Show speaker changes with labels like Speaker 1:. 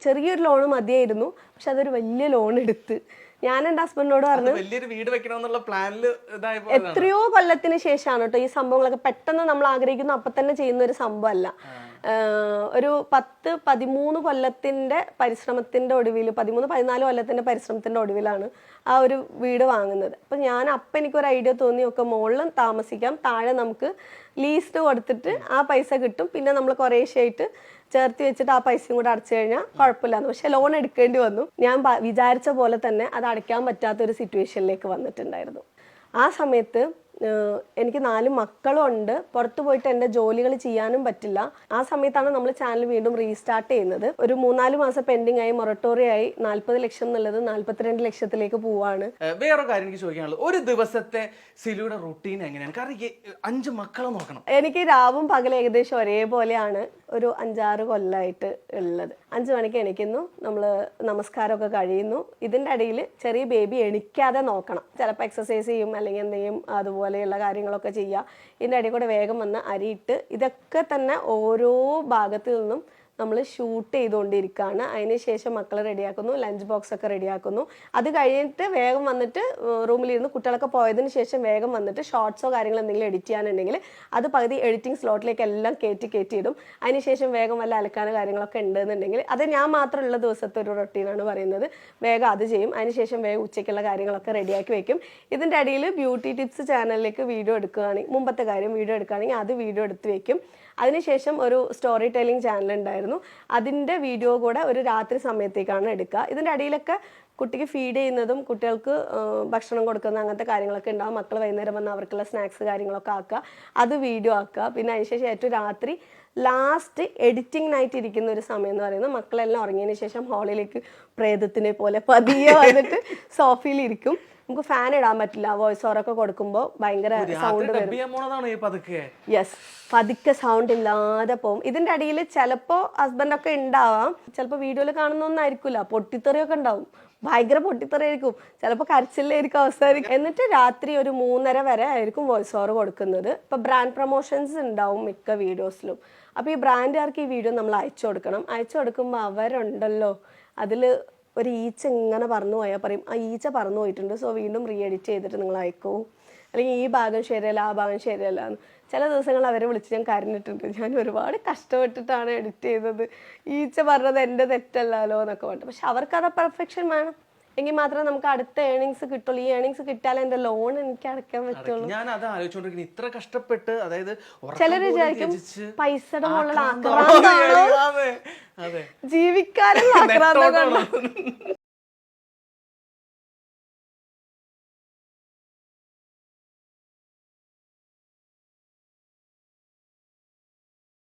Speaker 1: ചെറിയൊരു ലോൺ മതിയായിരുന്നു, പക്ഷെ അതൊരു വലിയ ലോൺ എടുത്ത് ഞാൻ എൻ്റെ ഹസ്ബൻഡിനോട് പറഞ്ഞു
Speaker 2: വലിയൊരു വീട് വെക്കണമെന്നുള്ള പ്ലാനിൽ
Speaker 1: എത്രയോ കൊല്ലത്തിന് ശേഷമാണ് കേട്ടോ ഈ സംഭവങ്ങളൊക്കെ പെട്ടെന്ന് നമ്മൾ ആഗ്രഹിക്കുന്നു അപ്പം തന്നെ ചെയ്യുന്ന ഒരു സംഭവമല്ല. ഒരു 10-13 കൊല്ലത്തിന്റെ പരിശ്രമത്തിന്റെ ഒടുവിൽ 13-14 കൊല്ലത്തിന്റെ പരിശ്രമത്തിന്റെ ഒടുവിലാണ് ആ ഒരു വീട് വാങ്ങുന്നത്. അപ്പം അപ്പം എനിക്കൊരു ഐഡിയ തോന്നി, ഒക്കെ മുകളിലും താമസിക്കാം, താഴെ നമുക്ക് ലീസ്റ്റ് കൊടുത്തിട്ട് ആ പൈസ കിട്ടും, പിന്നെ നമ്മൾ കുറേശ്ശായിട്ട് ചേർത്ത് വെച്ചിട്ട് ആ പൈസയും കൂടെ അടച്ചു കഴിഞ്ഞാൽ കുഴപ്പമില്ലാന്ന്. പക്ഷെ ലോൺ എടുക്കേണ്ടി വന്നു. ഞാൻ വിചാരിച്ച പോലെ തന്നെ അത് അടയ്ക്കാൻ പറ്റാത്തൊരു സിറ്റുവേഷനിലേക്ക് വന്നിട്ടുണ്ടായിരുന്നു. ആ സമയത്ത് എനിക്ക് 4 മക്കളും ഉണ്ട്, പുറത്തു പോയിട്ട് എൻ്റെ ജോലികൾ ചെയ്യാനും പറ്റില്ല. ആ സമയത്താണ് നമ്മൾ ചാനൽ വീണ്ടും റീസ്റ്റാർട്ട് ചെയ്യുന്നത്. ഒരു 3-4 മാസം പെൻഡിങ് ആയി, മൊറട്ടോറിയായി. 40 ലക്ഷം എന്നുള്ളത് 42 ലക്ഷത്തിലേക്ക് പോവാണ്.
Speaker 2: വേറൊരു കാര്യം എനിക്ക് ചോദിക്കാനുള്ളത്, ഒരു ദിവസത്തെ സിലുയുടെ റുട്ടീൻ എങ്ങനെയാണ്? കാരണം 5 മക്കളെ നോക്കണം.
Speaker 1: എനിക്ക് രാവും പകലും ഏകദേശം ഒരേപോലെയാണ് ഒരു 5-6 കൊല്ലമായിട്ട് ഉള്ളത്. 5 മണിക്ക് എണീക്കുന്നു, നമ്മൾ നമസ്കാരമൊക്കെ കഴിയുന്നു. ഇതിൻ്റെ ഇടയിൽ ചെറിയ ബേബി എണിക്കാതെ നോക്കണം. ചിലപ്പോൾ എക്സസൈസ് ചെയ്യും, അല്ലെങ്കിൽ എന്തെങ്കിലും അതുപോലെയുള്ള കാര്യങ്ങളൊക്കെ ചെയ്യുക. ഇതിൻ്റെ ഇടയിൽ കൂടെ വേഗം വന്ന് അരിയിട്ട് ഇതൊക്കെ തന്നെ ഓരോ ഭാഗത്തു നിന്നും നമ്മൾ ഷൂട്ട് ചെയ്തുകൊണ്ടിരിക്കുകയാണ്. അതിന് ശേഷം മക്കളെ റെഡിയാക്കുന്നു, ലഞ്ച് ബോക്സ് ഒക്കെ റെഡിയാക്കുന്നു. അത് കഴിഞ്ഞിട്ട് വേഗം വന്നിട്ട് റൂമിലിരുന്ന് കുട്ടികളൊക്കെ പോയതിന് ശേഷം വേഗം വന്നിട്ട് ഷോർട്സോ കാര്യങ്ങളോ എന്തെങ്കിലും എഡിറ്റ് ചെയ്യാനുണ്ടെങ്കിൽ അത് പകുതി എഡിറ്റിംഗ് സ്ലോട്ടിലേക്ക് എല്ലാം കയറ്റി ഇടും. അതിനുശേഷം വേഗം വല്ല അലക്കാനോ കാര്യങ്ങളൊക്കെ ഉണ്ടെന്നുണ്ടെങ്കിൽ അത് ഞാൻ മാത്രമുള്ള ദിവസത്തെ ഒരു റൊട്ടീനാണ് പറയുന്നത്. വേഗം അത് ചെയ്യും. അതിനുശേഷം വേഗം ഉച്ചയ്ക്കുള്ള കാര്യങ്ങളൊക്കെ റെഡിയാക്കി വെക്കും. ഇതിൻ്റെ ഇടയിൽ ബ്യൂട്ടി ടിപ്സ് ചാനലിലേക്ക് വീഡിയോ എടുക്കുകയാണെങ്കിൽ, മുമ്പത്തെ കാര്യം വീഡിയോ എടുക്കുകയാണെങ്കിൽ അത് വീഡിയോ എടുത്ത് വെക്കും. അതിനുശേഷം ഒരു സ്റ്റോറി ടെല്ലിംഗ് ചാനൽ ഉണ്ടായിരുന്നു, അതിൻ്റെ വീഡിയോ കൂടെ ഒരു രാത്രി സമയത്തേക്കാണ് എടുക്കുക. ഇതിൻ്റെ ഇടയിലൊക്കെ കുട്ടിക്ക് ഫീഡ് ചെയ്യുന്നതും കുട്ടികൾക്ക് ഭക്ഷണം കൊടുക്കുന്ന അങ്ങനത്തെ കാര്യങ്ങളൊക്കെ ഉണ്ടാവും. മക്കൾ വൈകുന്നേരം വന്ന് അവർക്കുള്ള സ്നാക്സ് കാര്യങ്ങളൊക്കെ ആക്കുക, അത് വീഡിയോ ആക്കുക. പിന്നെ അതിനുശേഷം ഏറ്റവും രാത്രി ലാസ്റ്റ് എഡിറ്റിംഗ് നൈറ്റ് ഇരിക്കുന്ന ഒരു സമയം എന്ന് പറയുന്നത് മക്കളെല്ലാം ഉറങ്ങിയതിന് ശേഷം ഹാളിലേക്ക് പ്രേതത്തിനെ പോലെ പതിയെ വന്നിട്ട് സോഫയിൽ ഇരിക്കും. നമുക്ക് ഫാൻ ഇടാൻ പറ്റില്ല, വോയിസ് ഓവറൊക്കെ കൊടുക്കുമ്പോൾ ഭയങ്കര സൗണ്ട് വരും. യെസ്, പതുക്കെ സൗണ്ട് ഇല്ലാതെ പോകും. ഇതിൻ്റെ അടിയിൽ ചിലപ്പോൾ ഹസ്ബൻഡൊക്കെ ഉണ്ടാവാം, ചിലപ്പോൾ വീഡിയോയിൽ കാണുന്നൊന്നായിരിക്കില്ല, പൊട്ടിത്തെറിയൊക്കെ ഉണ്ടാവും. ഭയങ്കര പൊട്ടിത്തെറിയായിരിക്കും, ചിലപ്പോൾ കരച്ചിലായിരിക്കും അവസാനിക്കും. എന്നിട്ട് രാത്രി ഒരു 3:30 വരെ ആയിരിക്കും വോയിസ് ഓവർ കൊടുക്കുന്നത്. ഇപ്പം ബ്രാൻഡ് പ്രൊമോഷൻസ് ഉണ്ടാവും മിക്ക വീഡിയോസിലും. അപ്പോൾ ഈ ബ്രാൻഡുകാർക്ക് ഈ വീഡിയോ നമ്മൾ അയച്ചു കൊടുക്കണം. അയച്ചു കൊടുക്കുമ്പോൾ അവരുണ്ടല്ലോ, അതിൽ ഒരു ഈച്ച ഇങ്ങനെ പറന്നു പോയാൽ പറയും ആ ഈച്ച പറന്നു പോയിട്ടുണ്ട്, സോ വീണ്ടും റീ എഡിറ്റ് ചെയ്തിട്ട് നിങ്ങൾ അയക്കൂ, അല്ലെങ്കിൽ ഈ ഭാഗം ശരിയല്ല ആ ഭാഗം ശരിയല്ല എന്ന്. ചില ദിവസങ്ങൾ അവരെ വിളിച്ച് ഞാൻ കരഞ്ഞിട്ടുണ്ട്, ഞാൻ ഒരുപാട് കഷ്ടപ്പെട്ടിട്ടാണ് എഡിറ്റ് ചെയ്തത്, ഈച്ച പറഞ്ഞത് എൻ്റെ തെറ്റല്ലല്ലോ എന്നൊക്കെ പറഞ്ഞു. പക്ഷെ അവർക്കത് പെർഫെക്ഷൻ വേണം, എങ്കിൽ മാത്രമേ നമുക്ക് അടുത്ത ഏണിങ്സ് കിട്ടുള്ളൂ. ഈ ഏണിങ്സ് കിട്ടാൻ എൻ്റെ ലോൺ എനിക്ക് അടയ്ക്കാൻ പറ്റുള്ളൂ.
Speaker 2: ഞാൻ അത് ആലോചിച്ചോണ്ടിരിക്കുന്നു, ഇത്ര കഷ്ടപ്പെട്ട്, അതായത്
Speaker 1: ചിലർ വിചാരിക്കും പൈസയുടെ മുകളിൽ ആക്രാന്താണോ, ജീവിക്കാനുള്ള ആക്രാന്തം.